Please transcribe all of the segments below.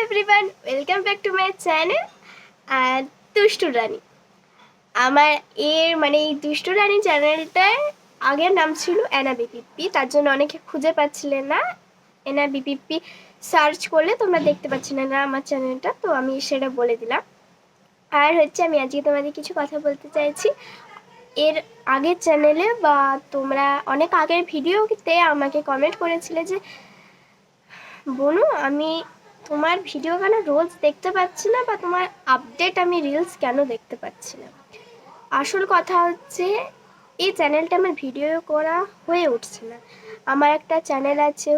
Everyone, welcome back to my channel দুষ্টু রানী। আমার এই দুষ্টু রানী চ্যানেলটার আগের নাম ছিল অ্যানা বিপিপি। তার জন্য অনেকে খুঁজে পাচ্ছিলেন না। অ্যানা বিপিপি সার্চ করলে তোমরা দেখতে পাচ্ছিলে না আমার চ্যানেলটা, তো আমি সেটা বলে দিলাম। আর আমি আজকে তোমাদের কিছু কথা বলতে চাইছি। এর আগের চ্যানেলে বা তোমরা অনেক আগের ভিডিওতে আমাকে কমেন্ট করেছিলে যে বনু, আমি তোমার ভিডিও কেন রোজ দেখতে পাচ্ছি না, বা তোমার আপডেট আমি রিলস কেন দেখতে পাচ্ছি না। আসল কথা হচ্ছে, এই চ্যানেলটা আমার ভিডিও করা হয়ে উঠছে না। আমার একটা চ্যানেল আছে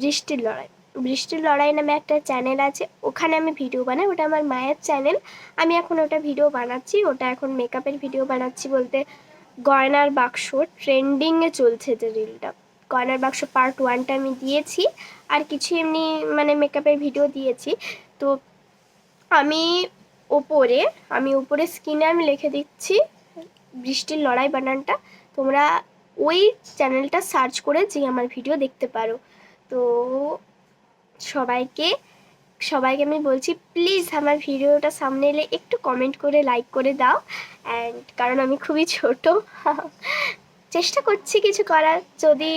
বৃষ্টির লড়াই। বৃষ্টির লড়াই নামে একটা চ্যানেল আছে, ওখানে আমি ভিডিও বানাই। ওটা আমার মায়ের চ্যানেল। আমি এখন ওটা ভিডিও বানাচ্ছি, ওটা এখন মেকআপের ভিডিও বানাচ্ছি। বলতে গয়নার বাক্স ট্রেন্ডিংয়ে চলছে যে রিলটা, গয়নার বাক্স পার্ট 1টা আমি দিয়েছি, আর কিছু এমনি মেকআপের ভিডিও দিয়েছি। তো আমি উপরে স্ক্রিনে আমি লিখে দিচ্ছি বৃষ্টির লড়াই বানানটা। তোমরা ওই চ্যানেলটা সার্চ করে যে আমার ভিডিও দেখতে পারো। তো সবাইকে আমি বলছি, প্লিজ আমার ভিডিওটা সামনে এলে একটু কমেন্ট করে লাইক করে দাও। কারণ আমি খুবই ছোট, চেষ্টা করছি কিছু করার, যদি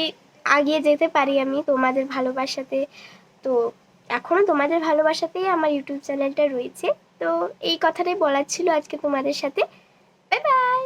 আগিয়ে যেতে পারি আমি তোমাদের ভালোবাসাতে। তো এখনও তোমাদের ভালোবাসাতেই আমার ইউটিউব চ্যানেলটা রয়েছে। তো এই কথাটাই বলার ছিল আজকে তোমাদের সাথে। Bye bye.